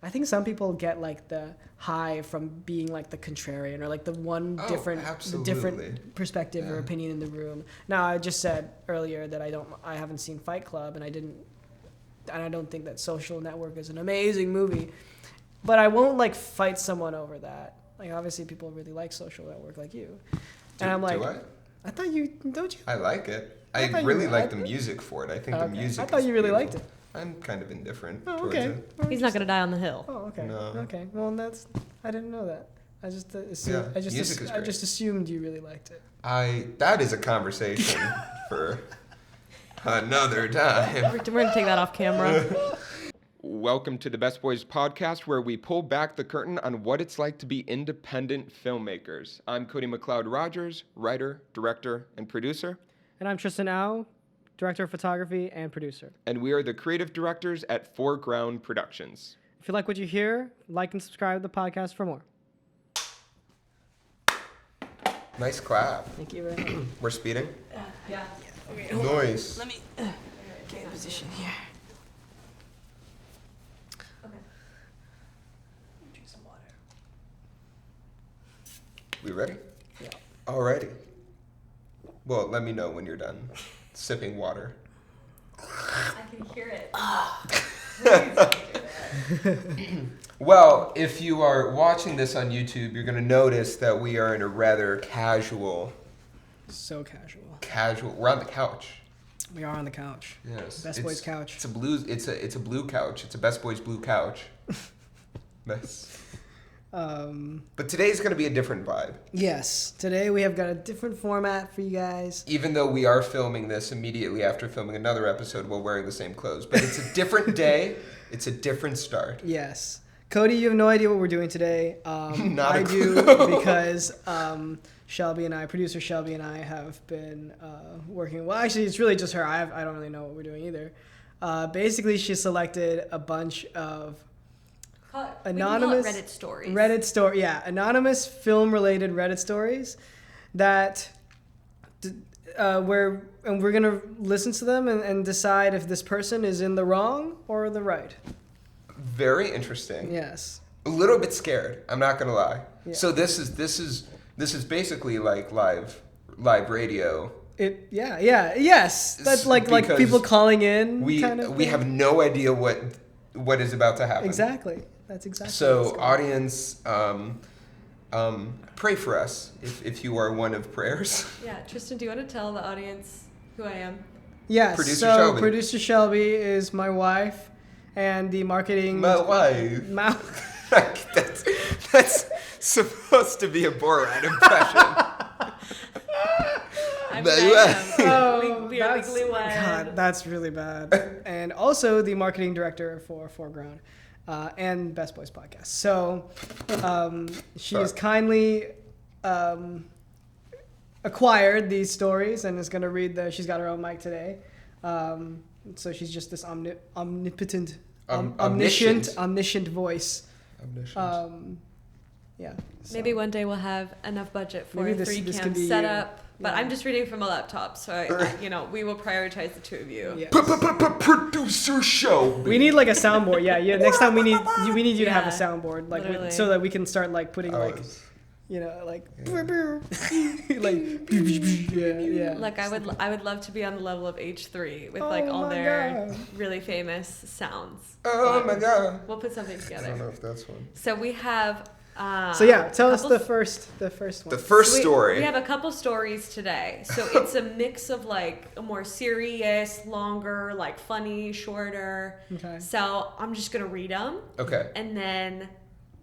I think some people get like the high from being like the contrarian or like the one different perspective or opinion in the room. Now, I just said earlier that I haven't seen Fight Club, and I don't think that Social Network is an amazing movie, but I won't like fight someone over that. Like, obviously people really like Social Network like you. And I'm like, I thought you, don't you? I like it. I really like the music for it. I think the music I thought you really liked it. I'm kind of indifferent towards it. He's not going to die on the hill. Oh, okay. No. Okay. Well, I didn't know that. I just assumed, I just assumed you really liked it. That is a conversation for another time. We're going to take that off camera. Welcome to the Best Boys podcast, where we pull back the curtain on what it's like to be independent filmmakers. I'm Cody McLeod Rogers, writer, director, and producer. And I'm Tristan, director of photography and producer. And we are the creative directors at Foreground Productions. If you like what you hear, like and subscribe to the podcast for more. Nice clap. Thank you very much. We're speeding? Yeah. Okay, Noise. Let me get in position here. Okay. Drink some water. We ready? Yeah. Alrighty. Well, let me know when you're done sipping water. I can hear it. Well, if you are watching this on YouTube, you're going to notice that we are in a rather casual. So casual. We're on the couch. We are on the couch. Yes. Best Boys couch. It's a blue couch. It's a Best Boys blue couch. Nice. But today's going to be a different vibe. Yes. Today we have got a different format for you guys. Even though we are filming this immediately after filming another episode while wearing the same clothes. But it's a different day. It's a different start. Yes. Cody, you have no idea what we're doing today. I do because producer Shelby and I have been working. Well, actually, it's really just her. I don't really know what we're doing either. Basically, she selected a bunch of anonymous Reddit stories. Anonymous film-related Reddit stories that we're gonna listen to them and decide if this person is in the wrong or the right. Very interesting. Yes. A little bit scared. I'm not gonna lie. Yeah. So this is basically like live radio. Yes. That's like people calling in. We have no idea what is about to happen. Exactly. That's exactly. So audience, pray for us if you are one of prayers. Yeah, Tristan, do you want to tell the audience who I am? Yes. Producer Shelby is my wife, and the marketing. My wife. That's supposed to be a Borat impression. We are legally wed. God, that's really bad. And also the marketing director for Foreground. And Best Boys podcast. So she has kindly acquired these stories and is going to read she's got her own mic today. So she's just this omniscient voice. Omniscient. Yeah. So. Maybe one day we'll have enough budget for a 3-cam setup. But I'm just reading from a laptop, so we will prioritize the two of you. Yes. Producer show. We need like a soundboard. Yeah. Next time we need you to have a soundboard, like so that we can start like putting like yeah. Like I would love to be on the level of H3 with all their really famous sounds. Oh my god. We'll put something together. I don't know if that's one. So we have. Tell us the first one. The first story. We have a couple stories today. So it's a mix of like a more serious, longer, like funny, shorter. Okay. So I'm just going to read them. Okay. And then,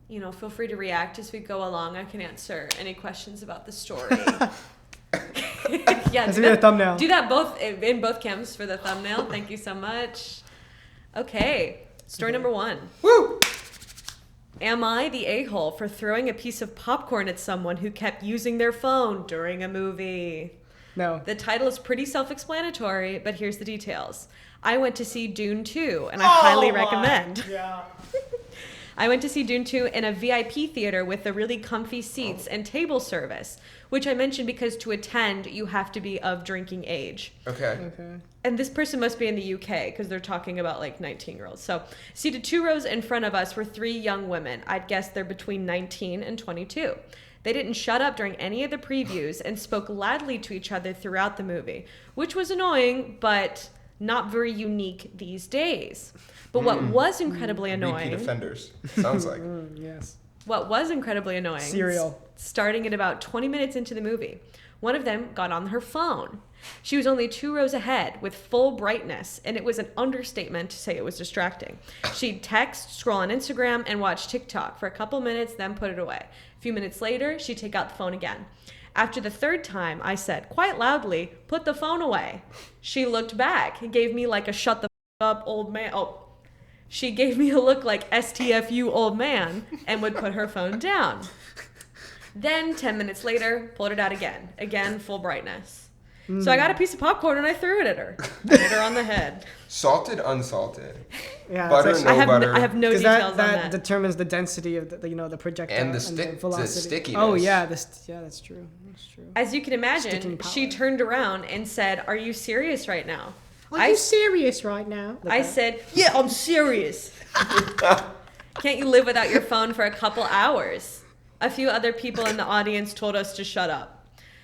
feel free to react as we go along. I can answer any questions about the story. Yeah. That's a thumbnail. Do that in both cams for the thumbnail. Thank you so much. Okay. Story number 1. Woo! Am I the a-hole for throwing a piece of popcorn at someone who kept using their phone during a movie? No. The title is pretty self-explanatory, but here's the details. I went to see Dune 2, and I highly recommend. Yeah. I went to see Dune 2 in a VIP theater with the really comfy seats and table service, which I mentioned because to attend, you have to be of drinking age. Okay. And this person must be in the UK because they're talking about like 19-year-olds. So seated 2 rows in front of us were 3 young women. I'd guess they're between 19 and 22. They didn't shut up during any of the previews and spoke loudly to each other throughout the movie, which was annoying, but not very unique these days. But what was incredibly annoying... Repeat offenders, sounds like. Yes. What was incredibly annoying... Cereal. Starting at about 20 minutes into the movie, one of them got on her phone. She was only 2 rows ahead with full brightness, and it was an understatement to say it was distracting. She'd text, scroll on Instagram, and watch TikTok for a couple minutes, then put it away. A few minutes later, she'd take out the phone again. After the 3rd time, I said, quite loudly, put the phone away. She looked back and gave me like a shut the up old man. She gave me a look like STFU old man and would put her phone down. Then 10 minutes later, pulled it out again. Again, full brightness. So I got a piece of popcorn and I threw it at her. Hit her on the head. Salted, unsalted. Yeah, butter, no butter. I have no details on that. That determines the density of the projectile and the velocity. The stickiness. Oh yeah, that's true. That's true. As you can imagine, she turned around and said, "Are you serious right now?" Are you serious right now? I said, "Yeah, I'm serious." Can't you live without your phone for a couple hours? A few other people in the audience told us to shut up.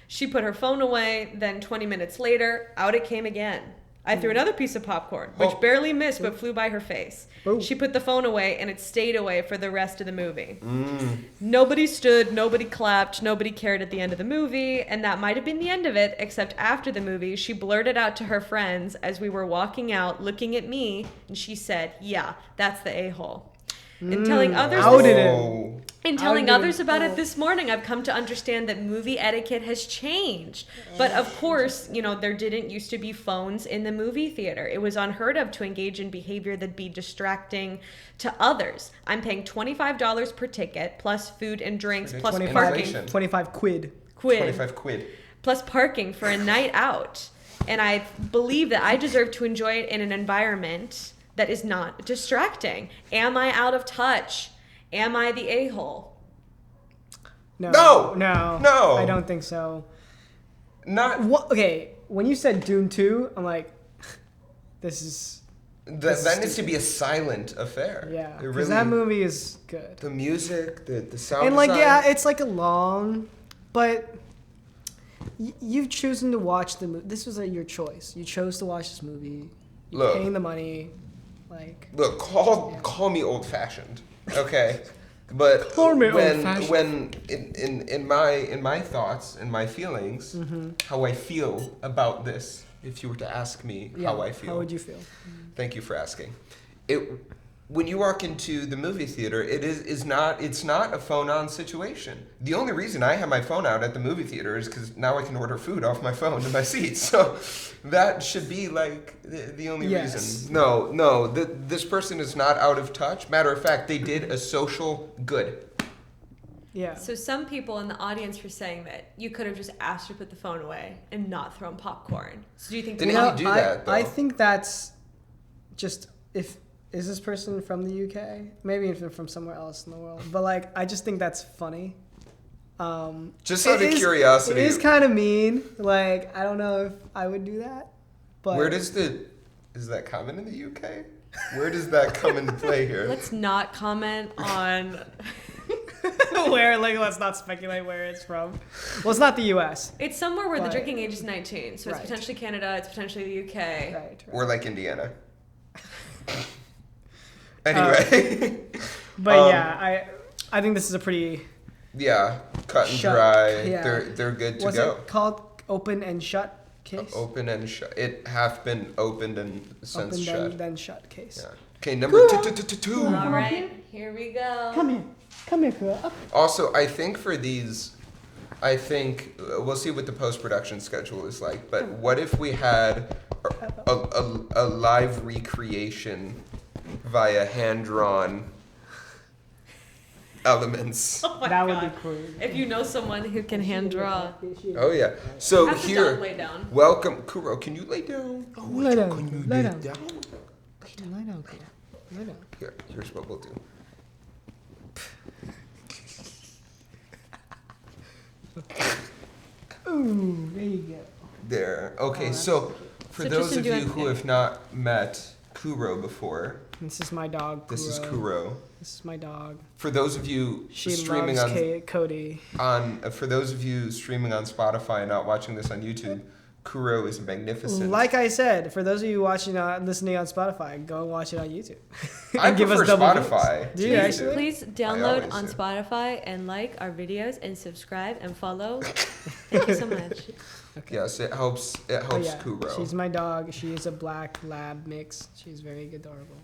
She put her phone away, then 20 minutes later, out it came again. I threw another piece of popcorn, which barely missed but flew by her face. She put the phone away, and it stayed away for the rest of the movie. Nobody stood, nobody clapped, nobody cared at the end of the movie, and that might have been the end of it, except after the movie, she blurted out to her friends as we were walking out, looking at me, and she said, "Yeah, that's the a-hole." In telling others about it this morning, I've come to understand that movie etiquette has changed. But of course, there didn't used to be phones in the movie theater. It was unheard of to engage in behavior that'd be distracting to others. I'm paying $25 per ticket, plus food and drinks, plus parking. 25 quid. 25 quid. Plus parking for a night out. And I believe that I deserve to enjoy it in an environment that is not distracting. Am I out of touch? Am I the a-hole? No. I don't think so. Okay, when you said Dune 2, I'm like, this is... That needs to be a silent affair. Yeah, because that movie is good. The music, the sound and design. It's like a long, but you've chosen to watch the movie. This was your choice. You chose to watch this movie. You're paying the money. Look, call me old-fashioned, okay? But when in my thoughts and my feelings, how I feel about this, if you were to ask me how I feel, how would you feel? Thank you for asking. When you walk into the movie theater, it's not a phone-on situation. The only reason I have my phone out at the movie theater is because now I can order food off my phone to my seat. So that should be like the only reason. No, this person is not out of touch. Matter of fact, they did a social good. Yeah. So some people in the audience were saying that you could have just asked her to put the phone away and not thrown popcorn. So do you think didn't he do that though? I think that's just is this person from the UK? Maybe even from somewhere else in the world. But I just think that's funny. Just out of curiosity. It is kind of mean. I don't know if I would do that. But is that common in the UK? Where does that come into play here? Let's not comment on where. Let's not speculate where it's from. Well, it's not the US. It's somewhere where the drinking age is 19. So it's potentially Canada. It's potentially the UK. Right. Or Indiana. Anyway. But I think this is a pretty cut and dry. They're good to go. Was it called open and shut case? Open and shut. It hath been opened and since shut. Opened and then shut case. Yeah. Okay, number 2. All right, here we go. Come here, girl. Also, I think for these, we'll see what the post-production schedule is like. But what if we had a live recreation via hand-drawn elements? Oh my that God. would be cool. If you know someone who can hand draw. Oh yeah. So here, lay down. welcome, Kuro. Can you lay down? Oh, lay down. Lay down. Here, here's what we'll do. Ooh, there you go. There. Okay, Oh, so for So those Tristan, of do you you who have not met Kuro before, This is my dog. this is Kuro. Kuro. This is my dog. For those of you She streaming loves on Cody. for those of you streaming on Spotify and not watching this on YouTube, Kuro is magnificent. Like I said, for those of you listening on Spotify, go and watch it on YouTube. I And give us prefer double Spotify. views. Do you actually? Please download always on do. Spotify and like our videos and subscribe and follow. Thank you so much. Okay. Yes, it helps. It Oh, helps yeah. Kuro. She's my dog. She is a black lab mix. She's very adorable.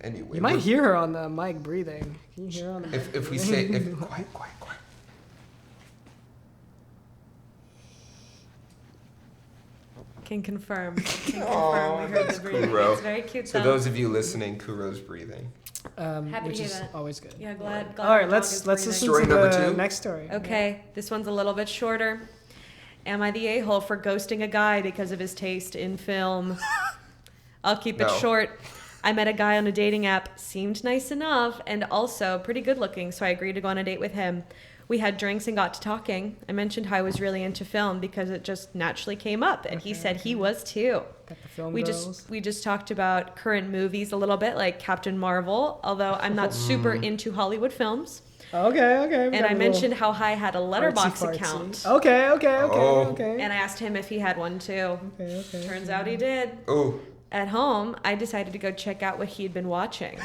Anyway, You might hear her on the mic breathing. Can you hear her on the mic? if we say quiet. Can confirm. We heard that's the breathing. Kuro. It's very cute. So though. those of you listening, Kuro's breathing. Happy which to hear is that. always good. Yeah, glad. All right, our let's dog is listen breathing. Story to number the 2? next story. Okay, this one's a little bit shorter. Am I the a-hole for ghosting a guy because of his taste in film? I'll keep it No. short. I met a guy on a dating app, seemed nice enough, and also pretty good looking, so I agreed to go on a date with him. We had drinks and got to talking. I mentioned how I was really into film because it just naturally came up, and he said he was too. Got the film We girls. just talked about current movies a little bit, like Captain Marvel, although I'm not super into Hollywood films. Okay. And I mentioned how I had a Letterboxd account. Okay. Oh. And I asked him if he had one too. Okay. Turns out he did. Oh, At home, I decided to go check out what he'd been watching.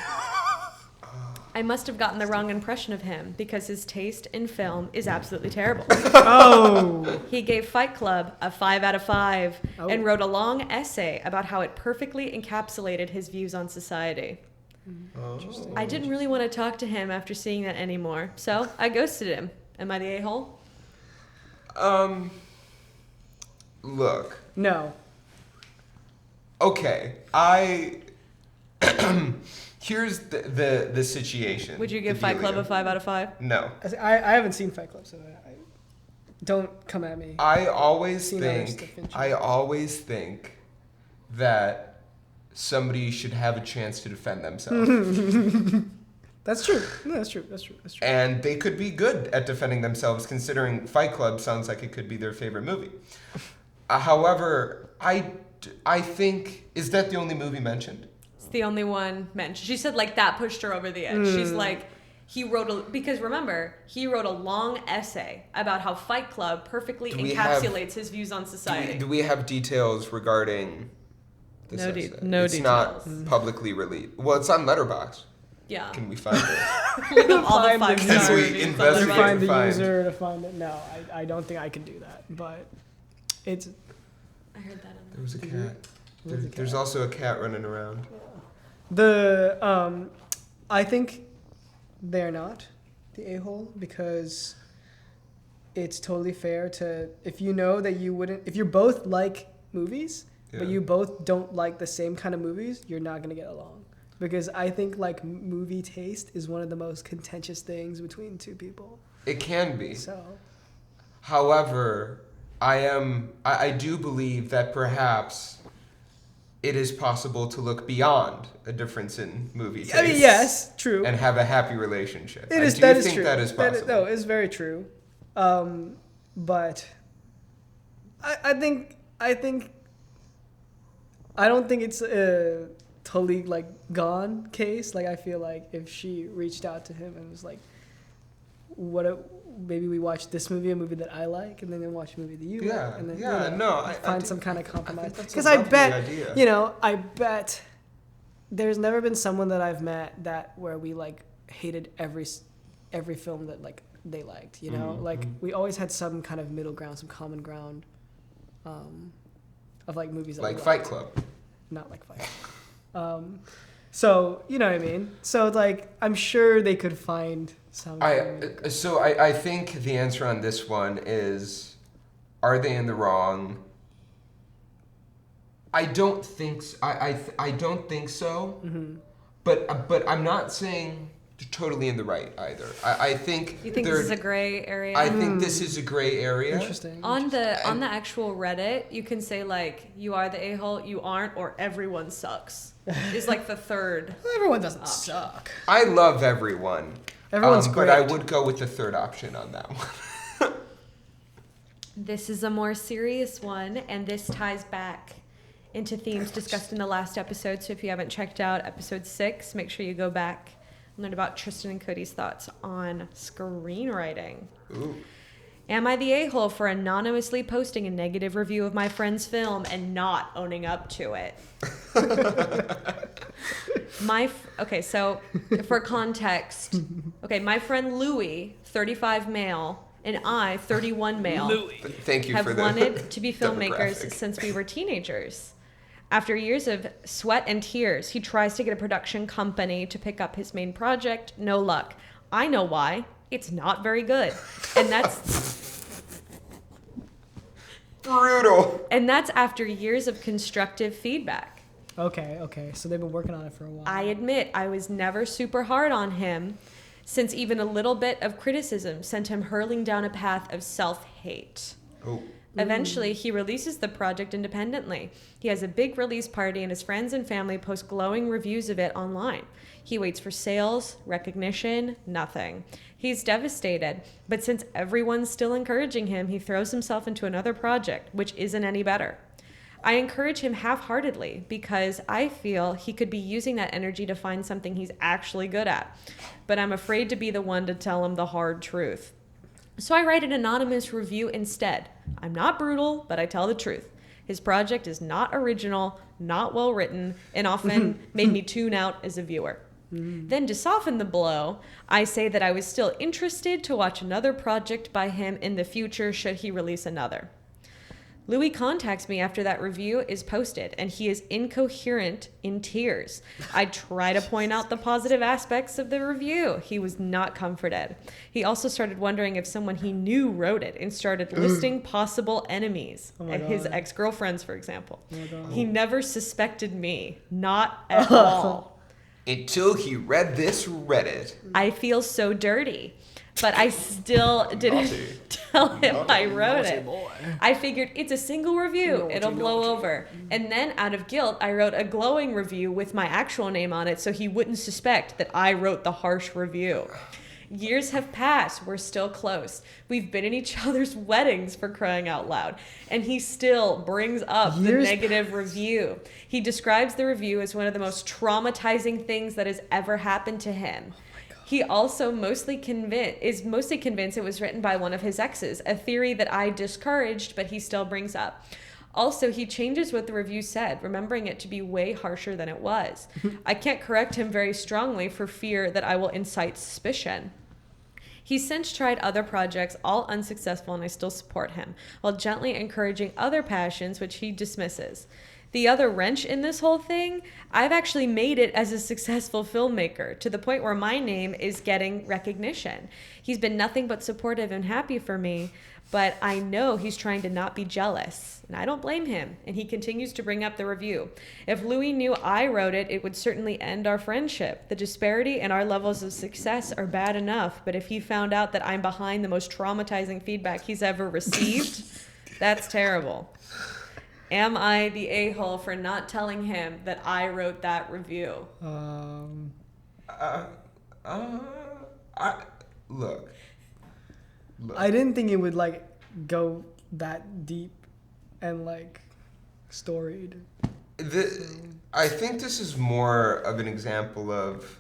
I must have gotten the wrong impression of him because his taste in film is absolutely terrible. Oh. He gave Fight Club a 5 out of 5 Oh. and wrote a long essay about how it perfectly encapsulated his views on society. Interesting. I didn't really want to talk to him after seeing that anymore, so I ghosted him. Am I the a-hole? Look. No. Okay, here's the situation. Would you give the Fight Club a dealio. 5 out of 5? No. I haven't seen Fight Club, so I don't come at me. I always Seen other stuff think that somebody should have a chance to defend themselves. That's true. No, that's true. And they could be good at defending themselves, considering Fight Club sounds like it could be their favorite movie. However, I think, is that the only movie mentioned? It's the only one mentioned. She said like that pushed her over the edge. She's like, because remember, he wrote a long essay about how Fight Club perfectly encapsulates his views on society. Do we have details regarding this essay? No it's details. Not publicly released. Well, it's on Letterboxd. Yeah. Can we find it? Look up all the Find the 5-star user. reviews on Investigate. Letterboxd. Find the Fine. user to find it. No, I don't think I could do that. But it's I heard that. There was a Did cat. you? There's a There's cat. also a cat running around. I think they're not the a-hole because it's totally fair to, if you know that you wouldn't, if you both like movies, Yeah. but you both don't like the same kind of movies, you're not going to get along. Because I think like movie taste is one of the most contentious things between two people. It can be. So, However, I do believe that perhaps it is possible to look beyond a difference in movie taste. I mean, yes, true. And have a happy relationship. It is. I do That is think true. that is possible. No, it's very true. But I think I don't think it's a totally like gone case. Like I feel like if she reached out to him and was like, maybe we watch this movie, a movie that I like, and then watch a movie that you Yeah, like, and then I find do- some kind of I compromise. think that's a Because I lovely bet idea. I bet there's never been someone that I've met where we like hated every film that like they liked. You know, Mhm, like mhm. we always had some kind of middle ground, some common ground, of like movies that Like we Fight liked. Club. Not like Fight Club. So you know what I mean. So like I'm sure they could find some. I think the answer on this one is, are they in the wrong? I don't think so. I don't think so. Mm-hmm. But I'm not saying they're totally in the right either. I think You think this is a gray area? I think this is a gray area. Interesting. on the actual Reddit, you can say like you are the a-hole, you aren't, or everyone sucks. Is like the third. Everyone doesn't option. suck. I love everyone. Everyone's But I great. would go with the third option on that one. This is a more serious one, and this ties back into themes discussed in the last episode. So if you haven't checked out episode 6, make sure you go back and learn about Tristan and Cody's thoughts on screenwriting. Ooh. Am I the a-hole for anonymously posting a negative review of my friend's film and not owning up to it? Okay, so for context, my friend Louis, 35 male, and I, 31 male, Thank you have for the wanted to be filmmakers demographic. since we were teenagers. After years of sweat and tears, he tries to get a production company to pick up his main project. No luck. I know why. It's not very good. And that's brutal. And that's after years of constructive feedback. Okay. So they've been working on it for a while. I admit I was never super hard on him, since even a little bit of criticism sent him hurling down a path of self-hate. Oh. Eventually, he releases the project independently. He has a big release party, and his friends and family post glowing reviews of it online. He waits for sales, recognition, nothing. He's devastated, but since everyone's still encouraging him, he throws himself into another project, which isn't any better. I encourage him half-heartedly because I feel he could be using that energy to find something he's actually good at. But I'm afraid to be the one to tell him the hard truth. So I write an anonymous review instead. I'm not brutal, but I tell the truth. His project is not original, not well written, and often made me tune out as a viewer. Then to soften the blow, I say that I was still interested to watch another project by him in the future should he release another. Louis contacts me after that review is posted, and he is incoherent in tears. I try to point out the positive aspects of the review. He was not comforted. He also started wondering if someone he knew wrote it and started listing possible enemies, and his ex-girlfriends, for example. He never suspected me, not at all. Until he read this Reddit. I feel so dirty. But I still didn't tell him I wrote it. I figured it's a single review. It'll blow over. And then out of guilt, I wrote a glowing review with my actual name on it so he wouldn't suspect that I wrote the harsh review. Years have passed. We're still close. We've been in each other's weddings, for crying out loud. And he still brings up the negative review. He describes the review as one of the most traumatizing things that has ever happened to him. He also is mostly convinced it was written by one of his exes, a theory that I discouraged, but he still brings up. Also, he changes what the review said, remembering it to be way harsher than it was. I can't correct him very strongly for fear that I will incite suspicion. He's since tried other projects, all unsuccessful, and I still support him, while gently encouraging other passions, which he dismisses. The other wrench in this whole thing, I've actually made it as a successful filmmaker to the point where my name is getting recognition. He's been nothing but supportive and happy for me, but I know he's trying to not be jealous, and I don't blame him, and he continues to bring up the review. If Louis knew I wrote it, it would certainly end our friendship. The disparity in our levels of success are bad enough, but if he found out that I'm behind the most traumatizing feedback he's ever received, that's terrible. Am I the a-hole for not telling him that I wrote that review? Look. I didn't think it would go that deep and storied. I think this is more of an example of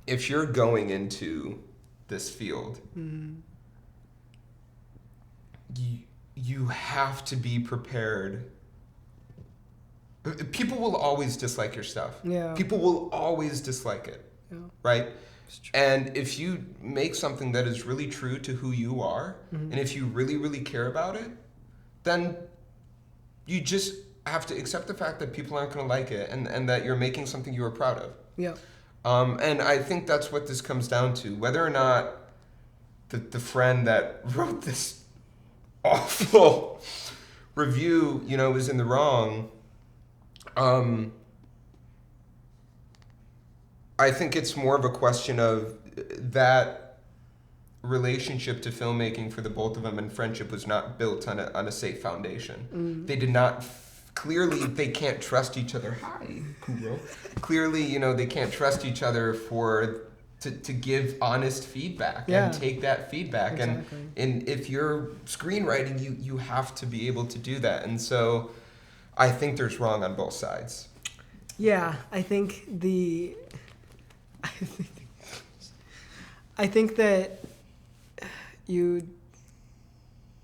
if you're going into this field, you have to be prepared. People will always dislike your stuff. Yeah. People will always dislike it. Yeah. Right? And if you make something that is really true to who you are, and if you really, really care about it, then you just have to accept the fact that people aren't going to like it and that you're making something you are proud of. Yeah. And I think that's what this comes down to. Whether or not the friend that wrote this awful review, is in the wrong, I think it's more of a question of that relationship to filmmaking for the both of them, and friendship was not built on a safe foundation. They did not. Clearly, they can't trust each other. Hi, Kuro. Clearly, they can't trust each other for to give honest feedback and take that feedback. Exactly. And if you're screenwriting, you have to be able to do that. And so I think there's wrong on both sides. Yeah, I think that you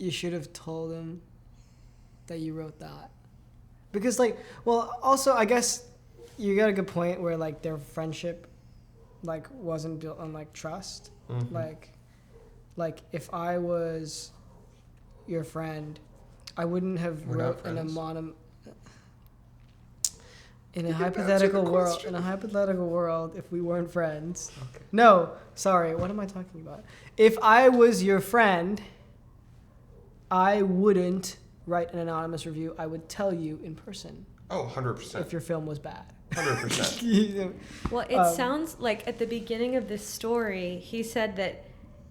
should have told him that you wrote that. Because also I guess you got a good point where like their friendship like wasn't built on like trust. Mm-hmm. Like if I was your friend, I wouldn't have wrote an anonymous. In a hypothetical world, if we weren't friends. Okay. No, sorry, what am I talking about? If I was your friend, I wouldn't write an anonymous review. I would tell you in person. Oh, 100%. If your film was bad. 100%. Well, it sounds like at the beginning of this story, he said that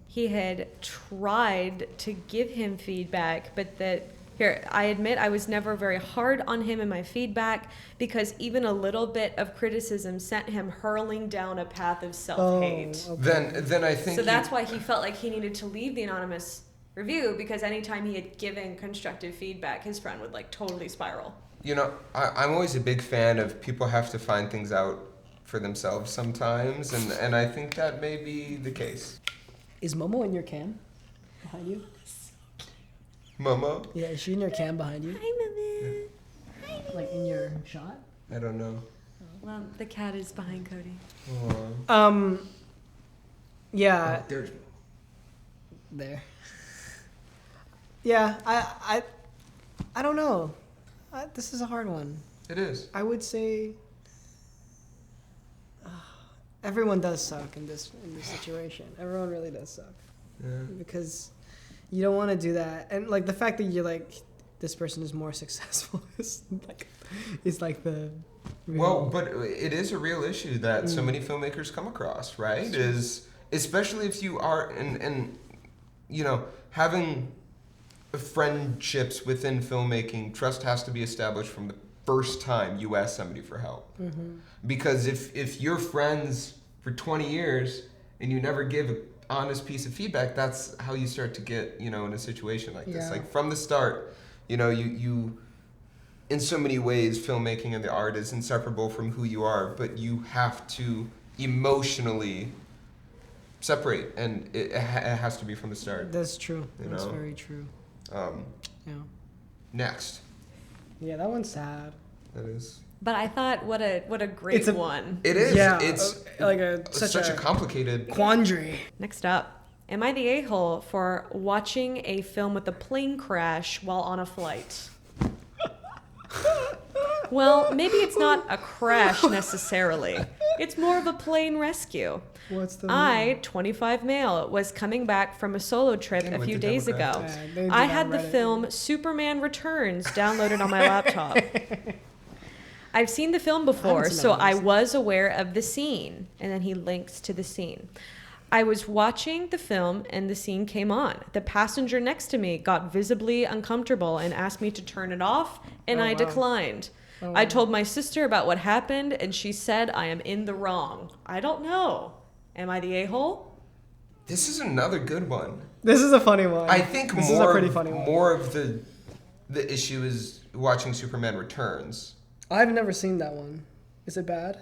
he had tried to give him feedback, but that, here, I admit I was never very hard on him in my feedback because even a little bit of criticism sent him hurling down a path of self-hate. Oh, okay. Then I think so that's why he felt like he needed to leave the anonymous review, because anytime he had given constructive feedback, his friend would like totally spiral. You know, I'm always a big fan of people have to find things out for themselves sometimes, and I think that may be the case. Is Momo in your cam behind you? Momo? Yeah, is she in your cam behind you? Hi, Mama. Yeah. Hi, Mama. Like in your shot? I don't know. Well, the cat is behind Cody. Oh. Yeah. Oh, there's There. Yeah, I don't know. This is a hard one. It is. I would say everyone does suck in this situation. Everyone really does suck. Yeah. Because you don't want to do that. And like the fact that you're like this person is more successful is like the real... Well, but it is a real issue that so many filmmakers come across, right? Is especially if you are and you know, having friendships within filmmaking, trust has to be established from the first time you ask somebody for help. Mm-hmm. Because if you're friends for 20 years and you never give an honest piece of feedback, that's how you start to get, you know, in a situation like this. Yeah. Like from the start, you know, you in so many ways, filmmaking and the art is inseparable from who you are, but you have to emotionally separate, and it has to be from the start. That's true. You That's know? very true. Yeah. Next. Yeah, that one's sad. That is. But I thought, what a great one. It is. Yeah, It's like such a complicated quandary. Next up, am I the a-hole for watching a film with a plane crash while on a flight? Well, maybe it's not a crash necessarily. It's more of a plane rescue. What's the I, 25 male, was coming back from a solo trip a few days ago. I had the film Superman Returns downloaded on my laptop. I've seen the film before, so I was aware of the scene. And then he links to the scene. I was watching the film and the scene came on. The passenger next to me got visibly uncomfortable and asked me to turn it off, and I declined. I told my sister about what happened, and she said I am in the wrong. I don't know. Am I the a-hole? This is another good one. This is a funny one. I think this is a pretty funny one. More of the issue is watching Superman Returns. I've never seen that one. Is it bad?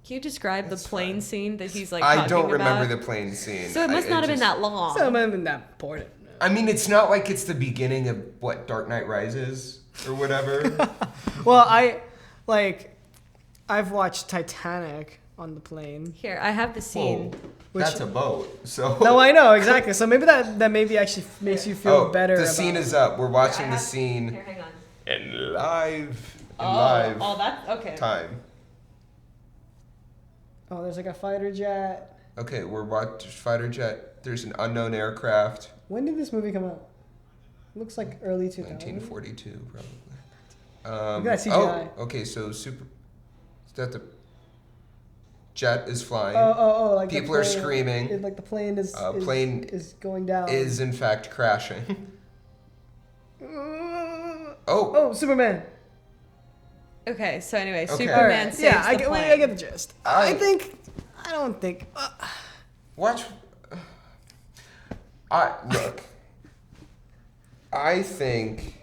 Can you describe the plane scene that he's like I talking don't remember about? the plane scene. So it must not have been that long. So it might have been that important. I mean, it's not like it's the beginning of what Dark Knight Rises or whatever. Well, I've watched Titanic on the plane. Here, I have the scene. Whoa, that's a boat. So no, I know exactly. So maybe that maybe actually makes you feel better. The scene is up. We're watching the scene Here, hang on. in live Oh, that's okay. time. Oh, there's like a fighter jet. Okay, we're watching fighter jet. There's an unknown aircraft. When did this movie come out? Looks like early 2000s. 1942, probably. Look at that CGI. Oh, okay. So is that the jet is flying? Oh! Like people the are plane, screaming. like the plane is plane is going down. Is in fact crashing. Oh, Superman. Okay, so anyway, Okay. Superman Right. saves Yeah, the plane. I get the gist. I don't think. Watch. Look. I think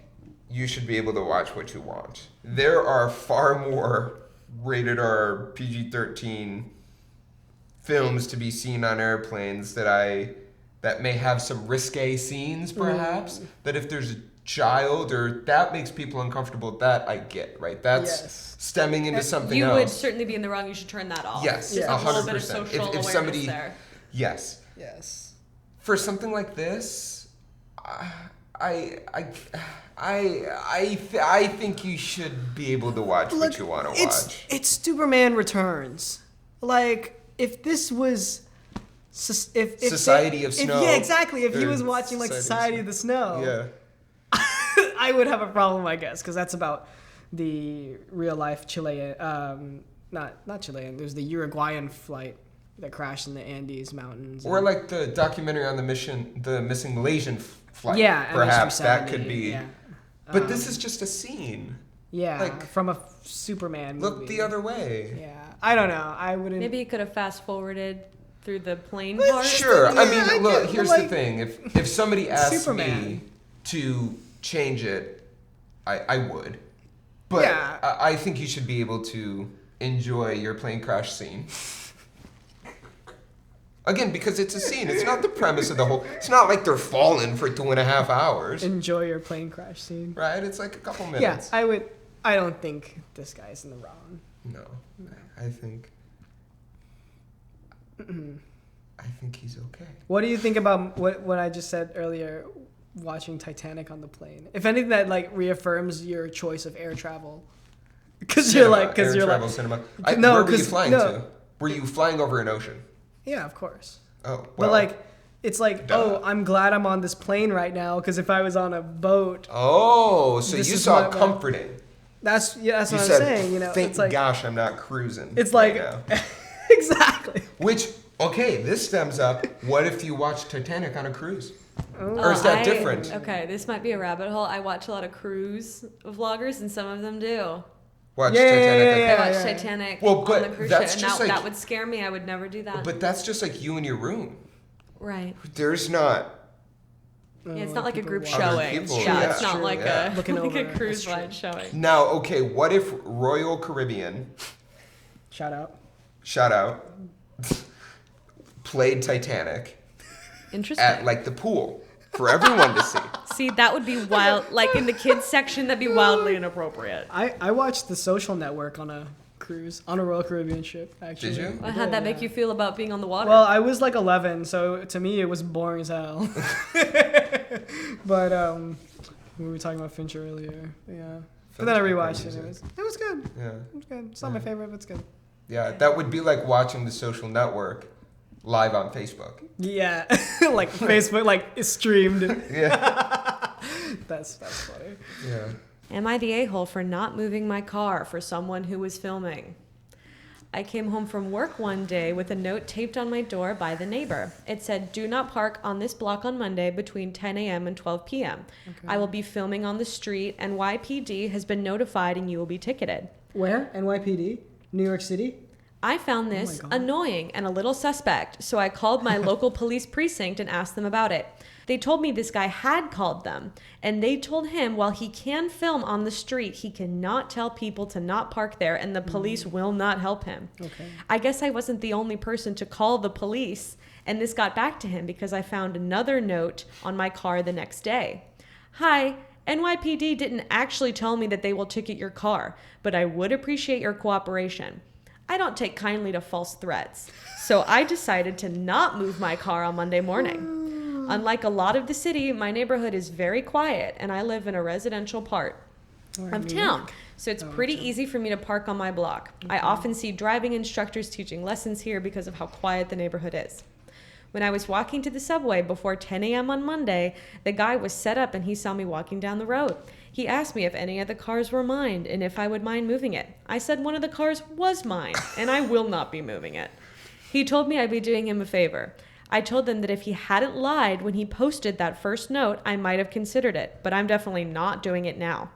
you should be able to watch what you want. There are far more rated R, PG-13 films to be seen on airplanes that may have some risque scenes, perhaps. That if there's a child or that makes people uncomfortable, that I get, right? That's stemming into something else. You would certainly be in the wrong. You should turn that off. Yes, There's 100%. a little bit of social awareness somebody, there. Yes. Yes. For something like this, I think you should be able to watch what you want to watch. It's Superman Returns. Like, if this was... Society of Snow. Yeah, exactly. If he was watching, like, Society of the Snow... Yeah. I would have a problem, I guess, because that's about the real-life Chilean... not Chilean. There's the Uruguayan flight that crashed in the Andes Mountains. Or like the documentary on the missing Malaysian flight. Yeah, perhaps that could be. Yeah. But this is just a scene. Yeah, like, from a Superman movie. Look the other way. Yeah, I don't know. I wouldn't. Maybe you could have fast forwarded through the plane Well, part. Sure. Yeah, I mean, I look. get- Here's like, the thing. If somebody asked Superman. me to change it, I would. But Yeah. I think you should be able to enjoy your plane crash scene. Again, because it's a scene. It's not the premise of the whole... It's not like they're falling for 2.5 hours. Enjoy your plane crash scene. Right? It's like a couple Yeah, minutes. I don't think this guy's in the wrong. No. I think he's okay. What do you think about what I just said earlier, watching Titanic on the plane? If anything, that like reaffirms your choice of air travel. Because you're like... Cinema. No, where were you 'cause- flying no. to? Were you flying over an ocean? Yeah, of course. Oh, well. But like, it's like, Duh. I'm glad I'm on this plane right now, because if I was on a boat, Oh, so This you is saw what- comforting. that's You what I'm said, saying. thank it's like gosh I'm not cruising. it's right like now." exactly. Which, okay, this stems up. What if you watch Titanic on a cruise? Oh. Or is that different? Okay, this might be a rabbit hole. I watch a lot of cruise vloggers, and some of them do. Watch Yeah, Titanic. yeah, I watch yeah. Titanic Well, on but the cruise that's ship, just and like- that would scare me. I would never do that. But that's just like you in your room. Right. There's not... Yeah, it's not like a people group watch- Other showing. people, yeah, yeah. it's not True, like yeah. a Looking like over a it, cruise that's line true. showing. Now, okay, what if Royal Caribbean, Shout out. shout out, played Titanic Interesting. at like the pool for everyone to see? See, that would be wild. Like in the kids section, that'd be wildly inappropriate. I watched The Social Network on a cruise on a Royal Caribbean ship. Actually, Did you? Well, how'd that make you feel about being on the water? Well, I was like 11, so to me it was boring as hell. But we were talking about Fincher earlier. Yeah. But then I rewatched it. It was good. Yeah. It was good. It's not my favorite, but it's good. Yeah, that would be like watching The Social Network live on Facebook. Yeah, like Facebook, like it's streamed. Yeah. That's funny. Yeah. Am I the a-hole for not moving my car for someone who was filming? I came home from work one day with a note taped on my door by the neighbor. It said, "Do not park on this block on Monday between 10 a.m. and 12 p.m. I will be filming on the street. NYPD has been notified and you will be ticketed." Where? NYPD? New York City? I found this annoying and a little suspect, so I called my local police precinct and asked them about it. They told me this guy had called them, and they told him while he can film on the street, he cannot tell people to not park there, and the police will not help him. Okay. I guess I wasn't the only person to call the police, and this got back to him because I found another note on my car the next day. "Hi, NYPD didn't actually tell me that they will ticket your car, but I would appreciate your cooperation. I don't take kindly to false threats, so I decided to not move my car on Monday morning. Unlike a lot of the city, my neighborhood is very quiet, and I live in a residential part of town, so it's pretty easy for me to park on my block. I often see driving instructors teaching lessons here because of how quiet the neighborhood is. When I was walking to the subway before 10 a.m. on Monday, the guy was set up and he saw me walking down the road. He asked me if any of the cars were mine and if I would mind moving it. I said one of the cars was mine, and I will not be moving it. He told me I'd be doing him a favor. I told them that if he hadn't lied when he posted that first note, I might have considered it, but I'm definitely not doing it now.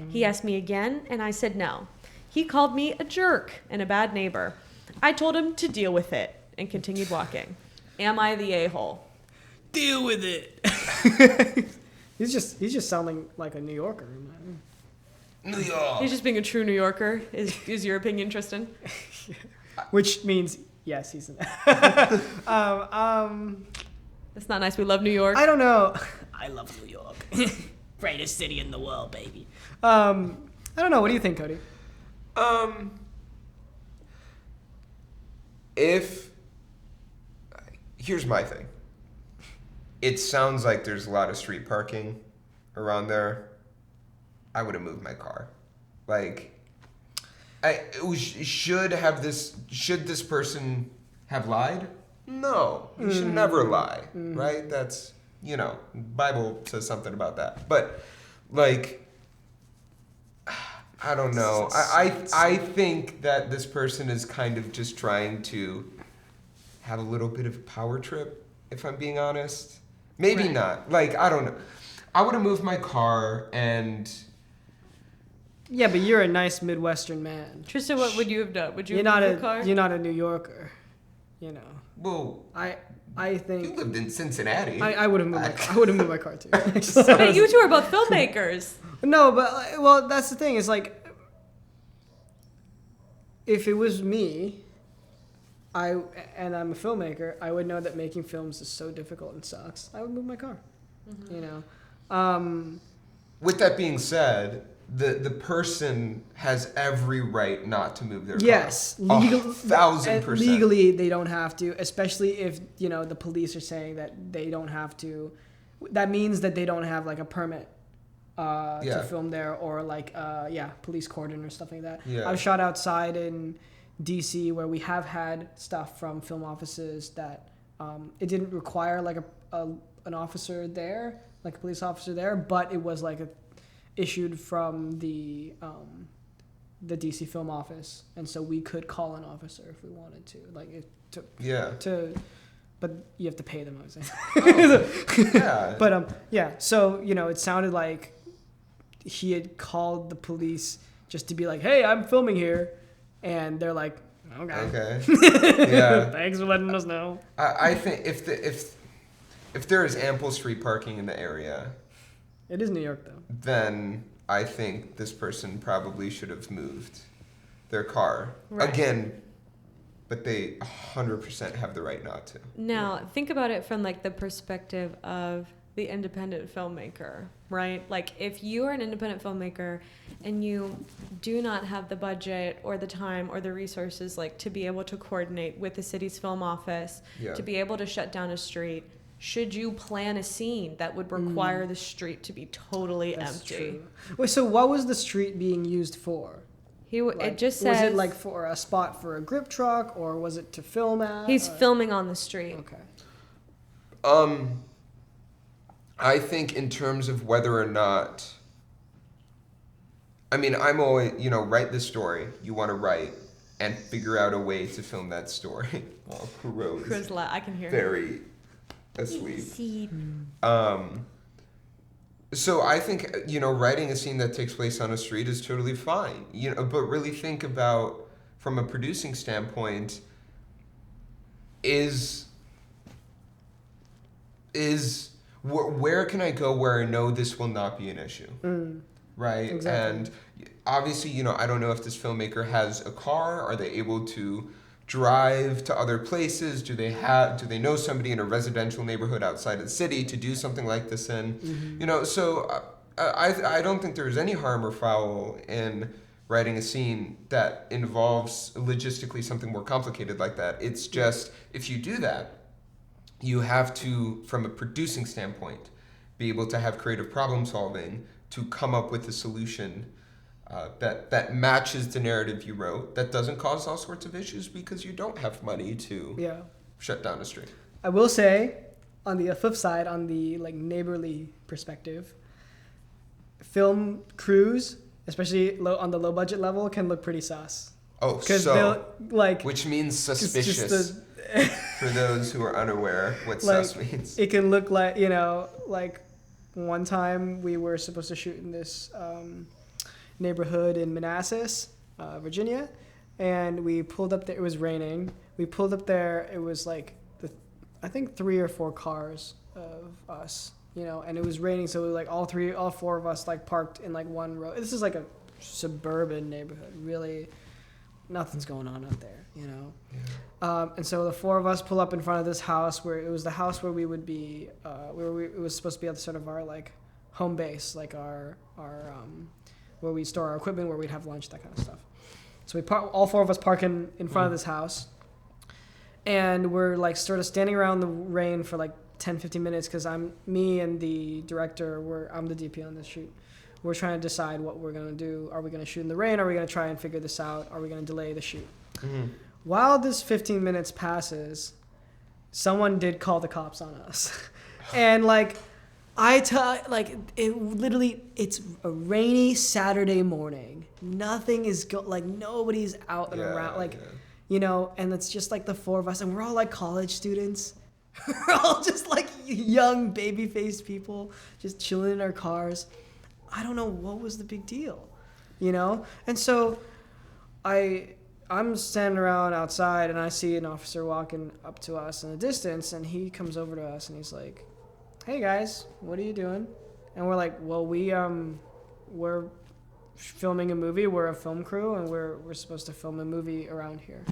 He asked me again, and I said no. He called me a jerk and a bad neighbor. I told him to deal with it and continued walking. Am I the a-hole? Deal with it. He's just sounding like a New Yorker, man. New York. He's just being a true New Yorker. Is your opinion, Tristan? Which means yes, he's. That's not nice. We love New York. I don't know. I love New York. Greatest city in the world, baby. I don't know. What do you think, Cody? Here's my thing. It sounds like there's a lot of street parking around there. I would have moved my car. Like, should this person have lied? No, you should never lie, right? That's, Bible says something about that. But, like, I don't know. I think that this person is kind of just trying to have a little bit of a power trip, if I'm being honest. Maybe Right. not. Like, I don't know. I would have moved my car and... Yeah, but you're a nice Midwestern man. Tristan, what would you have done? Would you You're have not moved your car? You're not a New Yorker. Well, I you think lived in Cincinnati. I would have moved my car. I would have moved my car too. But you two are both filmmakers. No, but well, that's the thing. Is like, if it was me, I'm a filmmaker, I would know that making films is so difficult and sucks. I would move my car. With that being said, the person has every right not to move their Yes, car. 1,000%. Legally, they don't have to, especially if the police are saying that they don't have to. That means that they don't have like a permit to film there, or like police cordon or stuff like that. Yeah. I've shot outside in DC where we have had stuff from film offices that it didn't require like an officer there, like a police officer there, but it was like issued from the DC film office, and so we could call an officer if we wanted to. Like but you have to pay them, I was saying. Yeah. But so it sounded like he had called the police just to be like, "Hey, I'm filming here," and they're like, "Okay, Yeah. thanks for letting us know." I think if there is ample street parking in the area, It is New York, though. then I think this person probably should have moved their car. Right. Again, but they 100% have the right not to. Now, think about it from like the perspective of the independent filmmaker, right? Like if you are an independent filmmaker and you do not have the budget or the time or the resources like to be able to coordinate with the city's film office, to be able to shut down a street, should you plan a scene that would require the street to be totally empty? True. Wait, so what was the street being used for? It just says... Was it like for a spot for a grip truck, or was it to film at? He's filming on the street. Okay. I think in terms of whether or not... I mean, I'm always, write the story you want to write and figure out a way to film that story. Well, Crow's I can hear very asleep. So I think, writing a scene that takes place on a street is totally fine. But really think about, from a producing standpoint, where can I go where I know this will not be an issue? Right? Exactly. And obviously, I don't know if this filmmaker has a car. Are they able to drive to other places? Do they know somebody in a residential neighborhood outside of the city to do something like this in? So I don't think there's any harm or foul in writing a scene that involves logistically something more complicated like that. It's just, if you do that, you have to, from a producing standpoint, be able to have creative problem solving to come up with a solution that matches the narrative you wrote, that doesn't cause all sorts of issues because you don't have money to shut down a street. I will say, on the flip side, on the neighborly perspective, film crews, especially on the low budget level, can look pretty sus. Oh, so which means suspicious. For those who are unaware what sus means. It can look like, one time we were supposed to shoot in this neighborhood in Manassas, Virginia, and we pulled up there. It was raining. We pulled up there. It was I think 3 or 4 cars of us, you know, and it was raining, so like all 4 of us like parked in like one row. This is like a suburban neighborhood, really. Nothing's going on out there, you know. Yeah. And so the 4 of us pull up in front of this house where it was the house where we would be, it was supposed to be at sort of our like home base, like our where we store our equipment, where we'd have lunch, that kind of stuff. So all 4 of us park in front of this house, and we're like sort of standing around the rain for like 10-15 minutes because me and the director, I'm the DP on this shoot. We're trying to decide what we're gonna do. Are we gonna shoot in the rain? Are we gonna try and figure this out? Are we gonna delay the shoot? Mm-hmm. While this 15 minutes passes, someone did call the cops on us, and like it's a rainy Saturday morning. Nothing is nobody's out and around, you know, and it's just like the 4 of us, and we're all like college students. We're all just like young baby-faced people, just chilling in our cars. I don't know what was the big deal, you know? And so I'm standing around outside, and I see an officer walking up to us in the distance, and he comes over to us, and he's like, "Hey guys, what are you doing?" And we're like, "Well, we're filming a movie. We're a film crew, and we're supposed to film a movie around here.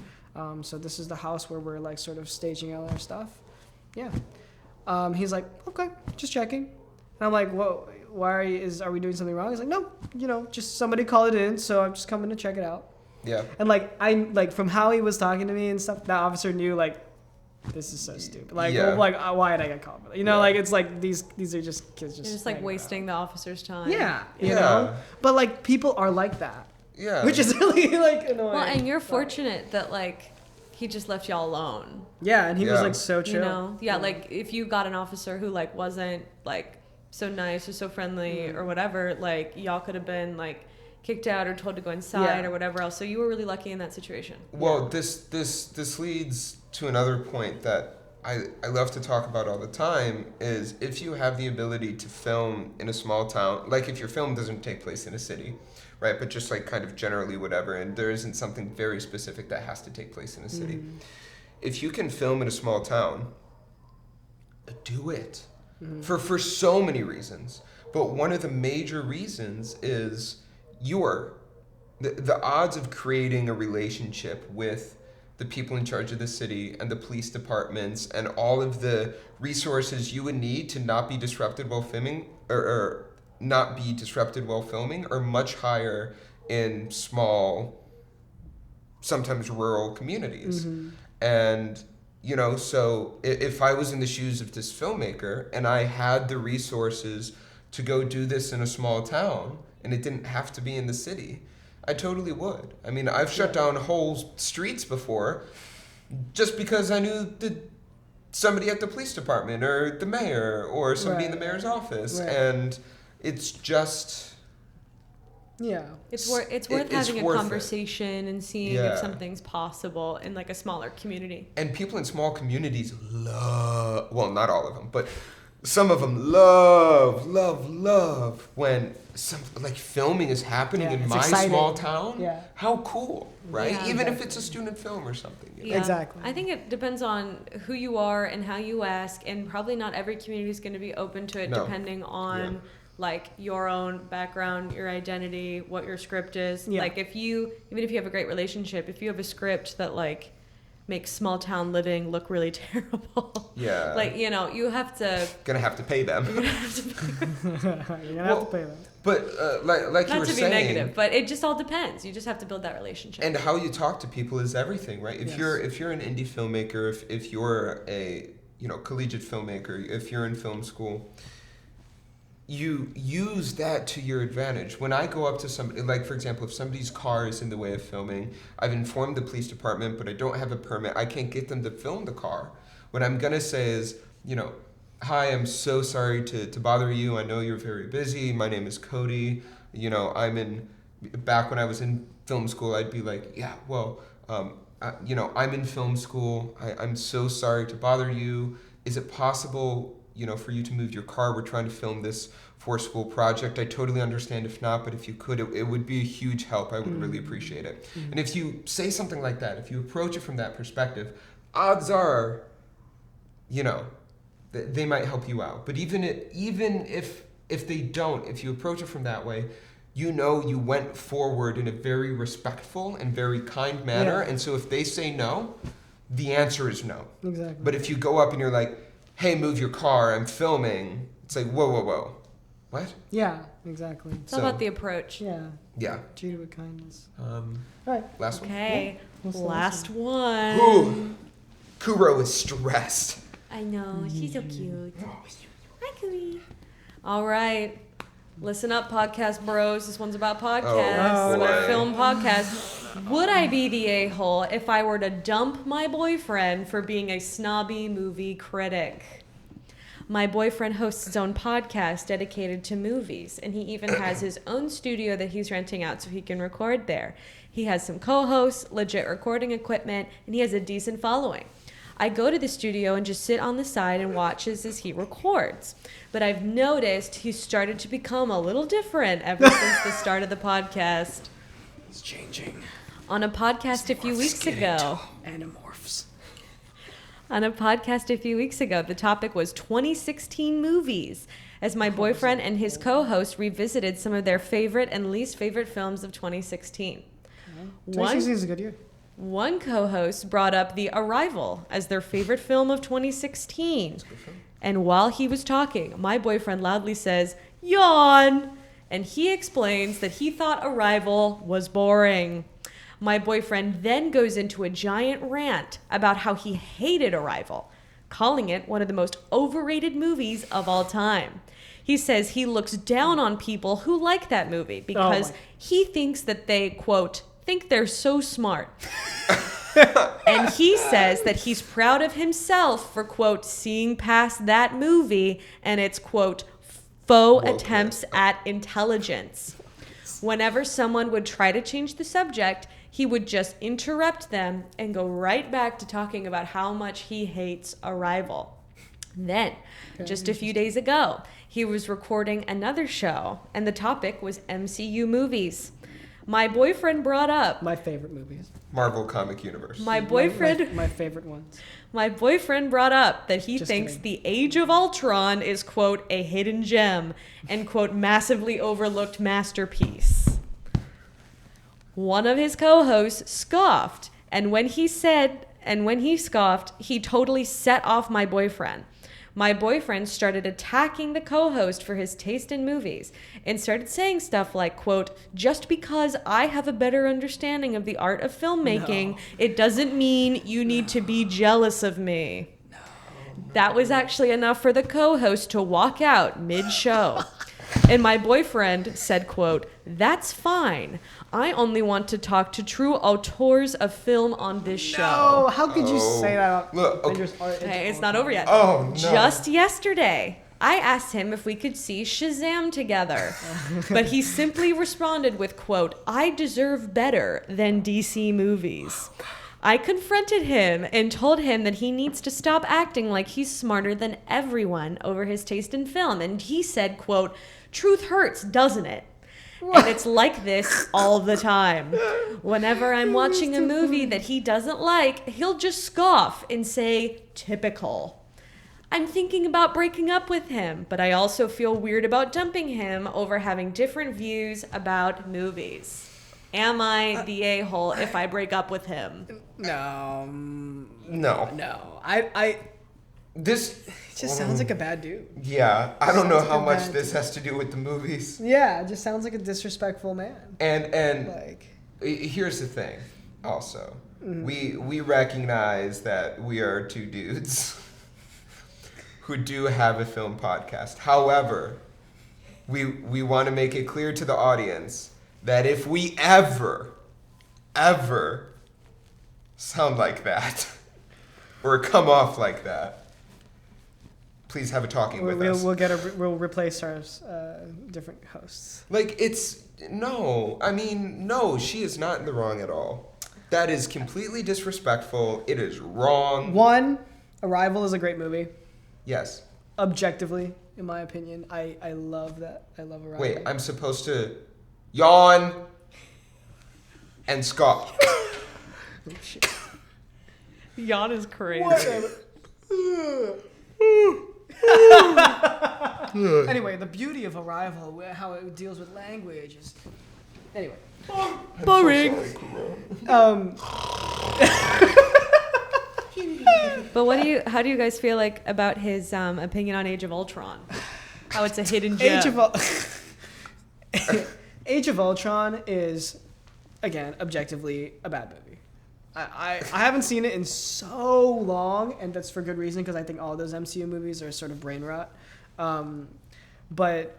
So this is the house where we're like sort of staging all our stuff." Yeah. He's like, "Okay, just checking." And I'm like, "Whoa, are we doing something wrong?" He's like, "No, you know, just somebody called it in, so I'm just coming to check it out." Yeah. And from how he was talking to me and stuff, that officer knew this is so stupid. Why did I get called? You know, it's like these are just kids just. You're just like wasting the officer's time. Yeah. You know? But people are like that. Yeah. Which is really annoying. Well, and you're fortunate that he just left y'all alone. Yeah, and he was so chill. You know? Yeah, if you got an officer who wasn't so nice or so friendly or whatever, y'all could have been kicked out or told to go inside or whatever else. So you were really lucky in that situation. Well, this leads to another point that I love to talk about all the time is if you have the ability to film in a small town, if your film doesn't take place in a city, right, but just kind of generally whatever, and there isn't something very specific that has to take place in a city. Mm-hmm. If you can film in a small town, do it. Mm-hmm. For so many reasons. But one of the major reasons is the odds of creating a relationship with the people in charge of the city and the police departments and all of the resources you would need to not be disrupted while filming or not be disrupted while filming are much higher in small, sometimes rural communities. Mm-hmm. And, so if I was in the shoes of this filmmaker and I had the resources to go do this in a small town and it didn't have to be in the city, I totally would. I mean, I've shut down whole streets before just because I knew somebody at the police department or the mayor or somebody in the mayor's office. Right. And it's just... Yeah. It's worth having a conversation and seeing if something's possible in a smaller community. And people in small communities love, well, not all of them, but some of them love when filming is happening in my small town. Yeah. How cool, right? Yeah, even if it's a student film or something. Yeah. Exactly. I think it depends on who you are and how you ask, and probably not every community is going to be open to it depending on your own background, your identity, what your script is. Yeah. Even if you have a great relationship, if you have a script that makes small town living look really terrible. Yeah. You have to... Gonna have to pay them. You're gonna have to pay them. But like you were saying... Not to be negative, but it just all depends. You just have to build that relationship. And how you talk to people is everything, right? If you're an indie filmmaker, if you're a collegiate filmmaker, if you're in film school, you use that to your advantage. When I go up to somebody, for example, if somebody's car is in the way of filming, I've informed the police department, but I don't have a permit, I can't get them to film the car. What I'm going to say is, "Hi, I'm so sorry to bother you. I know you're very busy. My name is Cody. Back when I was in film school, I'd be like, yeah, well, I'm in film school. I'm so sorry to bother you. Is it possible for you to move your car? We're trying to film this for-school project. I totally understand if not, but if you could, it would be a huge help. I would really appreciate it." Mm-hmm. And if you say something like that, if you approach it from that perspective, odds are you know, they might help you out. But even if they don't, if you approach it from that way, you know you went forward in a very respectful and very kind manner. Yeah. And so if they say no, the answer is no. Exactly. But if you go up and you're like, hey, move your car, I'm filming, it's like, whoa. What? Yeah, exactly. It's all about the approach. Yeah. Yeah. Treat it with kindness. All right. Last one. Okay. What's the Last one. Ooh. Kuro is stressed. I know. She's so cute. Hi, Cody. All right. Listen up, podcast bros. This one's about podcasts. Oh, About boy. film podcasts. Would I be the a-hole if I were to dump my boyfriend for being a snobby movie critic? My boyfriend hosts his own podcast dedicated to movies, and he even has his own studio that he's renting out so he can record there. He has some co-hosts, legit recording equipment, and he has a decent following. I go to the studio and just sit on the side and watches as he records. But I've noticed he's started to become a little different ever since the start of the podcast. It's changing. On a podcast a few weeks ago. Animorphs. On a podcast a few weeks ago, the topic was 2016 movies, as my boyfriend and his co-host revisited some of their favorite and least favorite films of 2016. 2016 is a good year. One co-host brought up The Arrival as their favorite film of 2016. And while he was talking, my boyfriend loudly says, "Yawn!" And he explains that he thought Arrival was boring. My boyfriend then goes into a giant rant about how he hated Arrival, calling it one of the most overrated movies of all time. He says he looks down on people who like that movie because he thinks that they, quote, think they're so smart. And he says that he's proud of himself for, quote, seeing past that movie and its, quote, faux attempts at intelligence. Whenever someone would try to change the subject, he would just interrupt them and go right back to talking about how much he hates Arrival. Then, just a few days ago, he was recording another show, and the topic was MCU movies. My boyfriend brought up... My favorite movies. Marvel Comic Universe. My boyfriend... My favorite ones. My boyfriend brought up that he thinks kidding. The Age of Ultron is, quote, a hidden gem and, quote, massively overlooked masterpiece. One of his co-hosts scoffed, and when he scoffed, he totally set off my boyfriend. My boyfriend started attacking the co-host for his taste in movies and started saying stuff like, quote, just because I have a better understanding of the art of filmmaking, it doesn't mean you need to be jealous of me. That was actually enough for the co-host to walk out mid-show. And my boyfriend said, quote, that's fine. I only want to talk to true auteurs of film on this show. No, how could you say that? Look, Okay, it's not over yet. Oh, no. Just yesterday, I asked him if we could see Shazam together. But he simply responded with, quote, I deserve better than DC movies. I confronted him and told him that he needs to stop acting like he's smarter than everyone over his taste in film. And he said, quote, truth hurts, doesn't it? And it's like this all the time. Whenever I'm watching a movie that he doesn't like, he'll just scoff and say, typical. I'm thinking about breaking up with him, but I also feel weird about dumping him over having different views about movies. Am I the a-hole if I break up with him? No. This It just sounds like a bad dude. Yeah, I don't know Sounds how like a much bad this dude. has to do with the movies. Yeah, it just sounds like a disrespectful man. And Like, here's the thing, also. We recognize that we are two dudes who do have a film podcast. However, we want to make it clear to the audience that if we ever sound like that or come off like that, please have a talking with us. We'll replace our different hosts. Like, no, she is not in the wrong at all. That is completely disrespectful. It is wrong. One, Arrival is a great movie. Yes. Objectively, in my opinion, I love that. I love Arrival. Wait, I'm supposed to yawn and scoff. Oh, shit. Yawn is crazy. Whatever. Anyway, the beauty of Arrival, how it deals with language is. Anyway. Boring. But how do you guys feel like about his opinion on Age of Ultron? How it's a hidden gem. Age of Ultron is, again, objectively a bad movie. I haven't seen it in so long, and that's for good reason, because I think all those MCU movies are sort of brain rot. But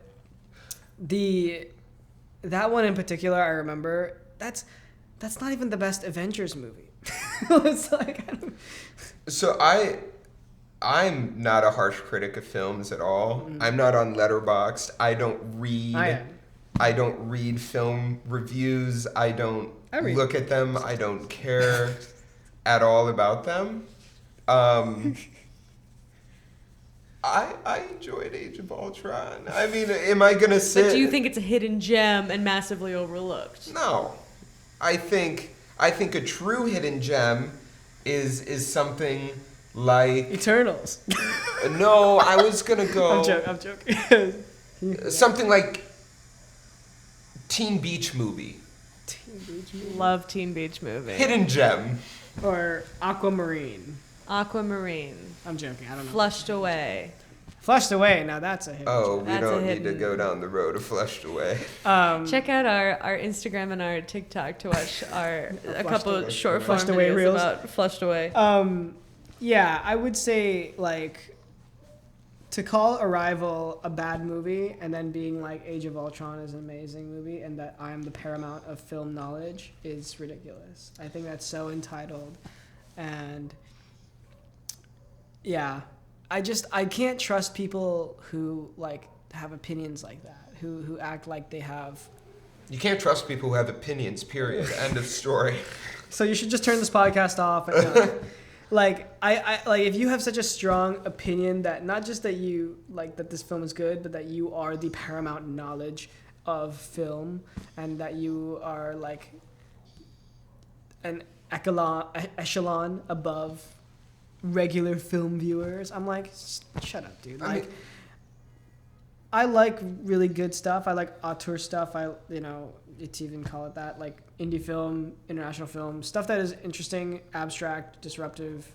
that one in particular, I remember, that's not even the best Avengers movie. It's like, So I'm not a harsh critic of films at all. Mm-hmm. I'm not on Letterboxd. I don't read film reviews. I don't look at them. I don't care at all about them. I enjoyed Age of Ultron. I mean, am I gonna say? But do you think it's a hidden gem and massively overlooked? No, I think a true hidden gem is something like Eternals. No, I was gonna go. I'm joking. Something like Teen Beach Movie. Love Teen Beach Movie. Hidden gem. Or Aquamarine. I'm joking. I don't know. Flushed Away. Flushed Away. Now that's a hidden gem. We don't need to go down the road of Flushed Away. Check out our Instagram and our TikTok to watch a couple short form videos reels about Flushed Away. Yeah, I would say, like, to call Arrival a bad movie and then being like Age of Ultron is an amazing movie and that I'm the paramount of film knowledge is ridiculous. I think that's so entitled. And yeah, I can't trust people who like have opinions like that, who act like they have. You can't trust people who have opinions, period. End of story. So you should just turn this podcast off and like I like if you have such a strong opinion that not just that you like that this film is good, but that you are the paramount knowledge of film and that you are like an echelon above regular film viewers. I'm like, shut up, dude. Like, I like really good stuff. I like auteur stuff. It's even call it that, like indie film, international film, stuff that is interesting, abstract, disruptive.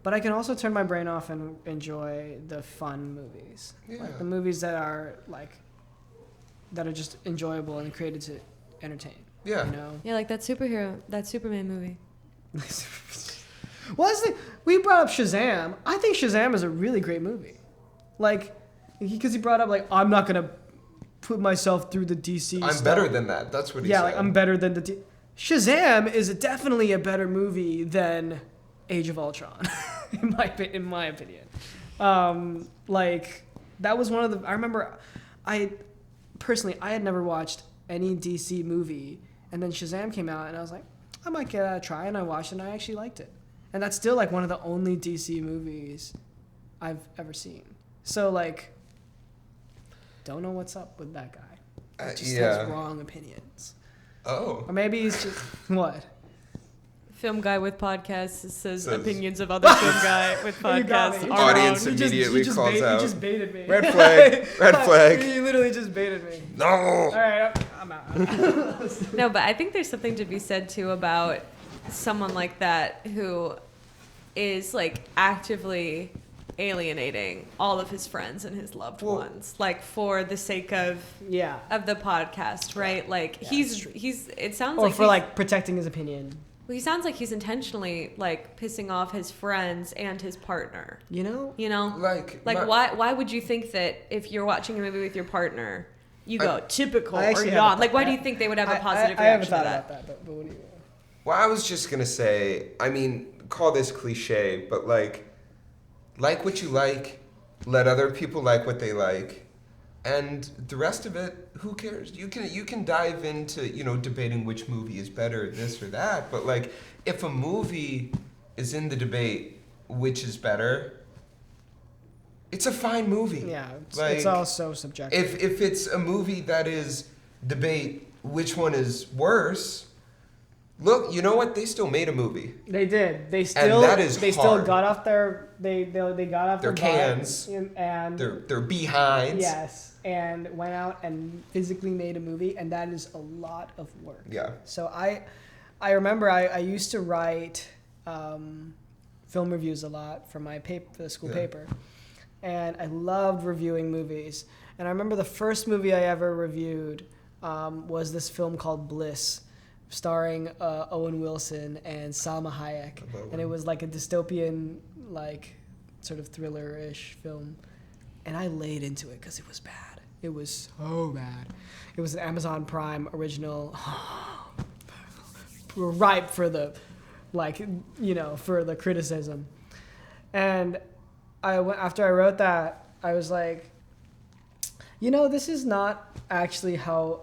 But I can also turn my brain off and enjoy the fun movies, like the movies that are just enjoyable and created to entertain. Yeah, you know. Yeah, like that Superman movie. Well, we brought up Shazam. I think Shazam is a really great movie. Like, because he brought up, like, I'm not going to put myself through the DC I'm stuff. Better than that. That's what he said. Yeah, like, I'm better than the Shazam is definitely a better movie than Age of Ultron, in my opinion. Like, that was one of the... I remember I had never watched any DC movie, and then Shazam came out, and I was like, I might give that a try, and I watched it, and I actually liked it. And that's still, like, one of the only DC movies I've ever seen. So, like, don't know what's up with that guy. Just has wrong opinions. Oh. Or maybe he's just... What? Film guy with podcasts says opinions of other film guy with podcasts. Audience immediately calls out. You just baited me. Red flag. Red flag. You literally just baited me. No. All right, I'm out. No, but I think there's something to be said too about someone like that who is like actively alienating all of his friends and his loved ones, like for the sake of the podcast, right? Like he's it sounds like for like protecting his opinion. Well, he sounds like he's intentionally like pissing off his friends and his partner. You know, like why would you think that if you're watching a movie with your partner, you go typical or yawn? Like, why do you think they would have a positive reaction to that? I haven't thought about that, but what do you? Well, I was just gonna say, I mean, call this cliche, but like what you like, let other people like what they like, and the rest of it, who cares? You can dive into, debating which movie is better, this or that, but like if a movie is in the debate which is better, it's a fine movie. Yeah, it's all so subjective. If it's a movie that is debate which one is worse, Look, you know what? They still made a movie. They did. They still. And that is They hard. still got off their. They got off Their cans. and Their behinds. Yes, and went out and physically made a movie, and that is a lot of work. Yeah. So I remember I used to write film reviews a lot for my paper, for the school paper, and I loved reviewing movies. And I remember the first movie I ever reviewed was this film called Bliss, starring Owen Wilson and Salma Hayek, and it was like a dystopian, like sort of thriller-ish film, and I laid into it because it was bad. It was so bad. It was an Amazon Prime original, ripe for the, for the criticism. And after I wrote that, I was like, this is not actually how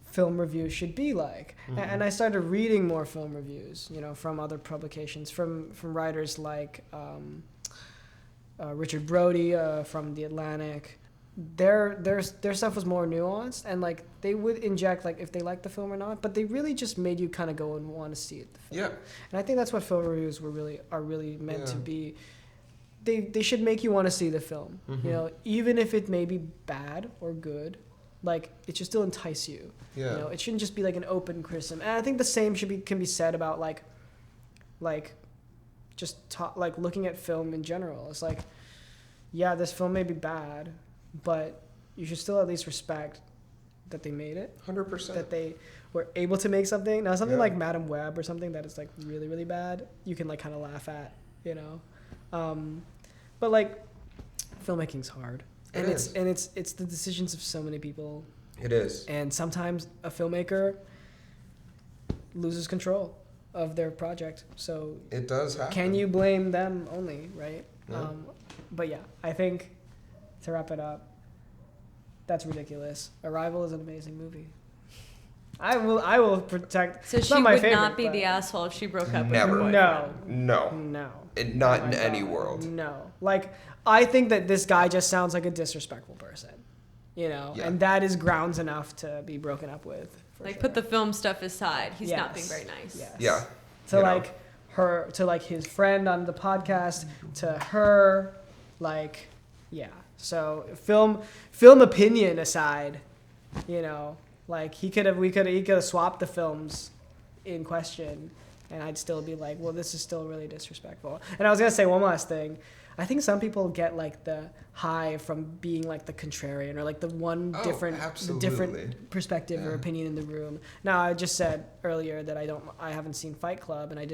film reviews should be like. Mm-hmm. And I started reading more film reviews, from other publications, from writers like Richard Brody from The Atlantic. Their stuff was more nuanced, and like they would inject like if they liked the film or not, but they really just made you kind of go and want to see it. Yeah. And I think that's what film reviews are really meant to be. They should make you want to see the film. Mm-hmm. Even if it may be bad or good, like it should still entice you. Yeah. It shouldn't just be like an open criticism. And I think the same can be said about like looking at film in general. It's like, yeah, this film may be bad, but you should still at least respect that they made it. 100%. That they were able to make something. Now, something like Madam Web or something that is like really, really bad, you can like kind of laugh at, but like filmmaking's hard. And it's the decisions of so many people. It is. And sometimes a filmmaker loses control of their project. So it does happen. Can you blame them only, right? No. But yeah, I think to wrap it up, that's ridiculous. Arrival is an amazing movie. I will protect. So she would not be the asshole if she broke up with her boyfriend. No. Not in any world. No. Like, I think that this guy just sounds like a disrespectful person, and that is grounds enough to be broken up with. Like, put the film stuff aside. He's not being very nice. Yes. Yeah. To his friend on the podcast, to her, So film opinion aside, we could have swapped the films in question, and I'd still be like, well, this is still really disrespectful. And I was gonna say one last thing. I think some people get like the high from being like the contrarian or like the one different perspective or opinion in the room. Now, I just said earlier that I haven't seen Fight Club, and I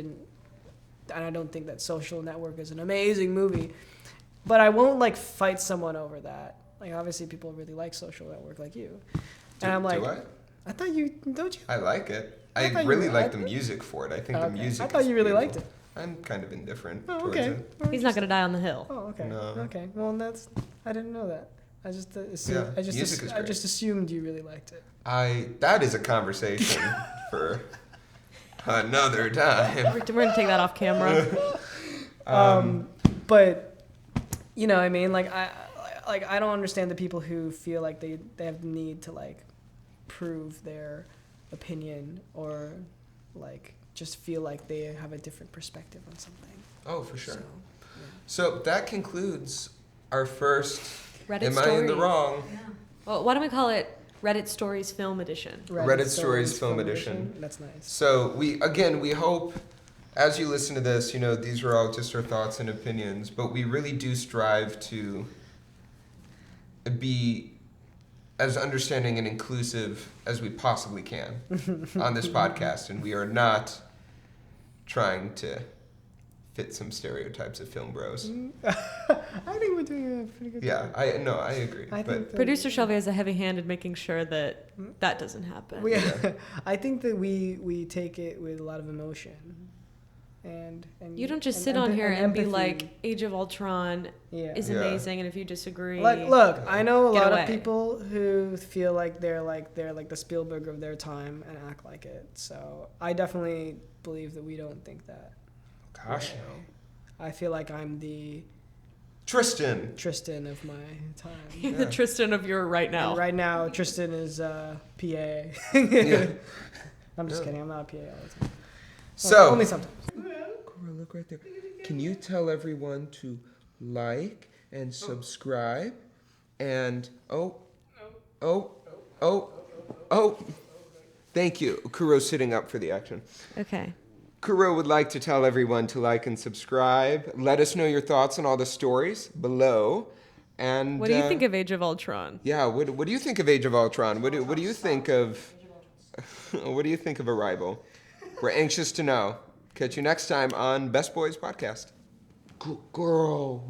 don't think that Social Network is an amazing movie, but I won't like fight someone over that. Like, obviously people really like Social Network like you. And I'm like, I thought you, don't you? I like it. I really like the music for it. I think the music. I thought you really liked it. I'm kind of indifferent towards it. He's not gonna die on the hill. Oh, okay. No. Okay. Well, I didn't know that. I just music is great. I just assumed you really liked it. That is a conversation for another time. We're gonna take that off camera. But I mean, I don't understand the people who feel like they have the need to like prove their opinion or like just feel like they have a different perspective on something. Oh, for sure. So that concludes our first Reddit Am Stories. I in the Wrong? Yeah. Well, why don't we call it Reddit Stories Film Edition? Reddit Stories Film Edition. That's nice. So we hope, as you listen to this, these are all just our thoughts and opinions, but we really do strive to be as understanding and inclusive as we possibly can on this podcast, and we are not trying to fit some stereotypes of film bros. I think we're doing a pretty good job. I agree. But Producer Shelby has a heavy hand in making sure that doesn't happen. I think that we take it with a lot of emotion. And you don't just sit on here and be like, Age of Ultron is amazing, and if you disagree, look, I know a lot of people who feel like they're like the Spielberg of their time and act like it. So I definitely believe that we don't think that. Gosh, no. I feel like I'm the Tristan of my time. You're the Tristan of your right now. And right now, Tristan is PA. I'm just kidding. I'm not a PA all the time. So only sometimes. Kuro, look right there. Can you tell everyone to like and subscribe? And oh. Thank you. Kuro's sitting up for the action. Okay. Kuro would like to tell everyone to like and subscribe. Let us know your thoughts on all the stories below. And What do you think of Age of Ultron? Yeah, what do you think of Age of Ultron? What do you think of what do you think of Arrival? We're anxious to know. Catch you next time on Best Boys Podcast. Good girl.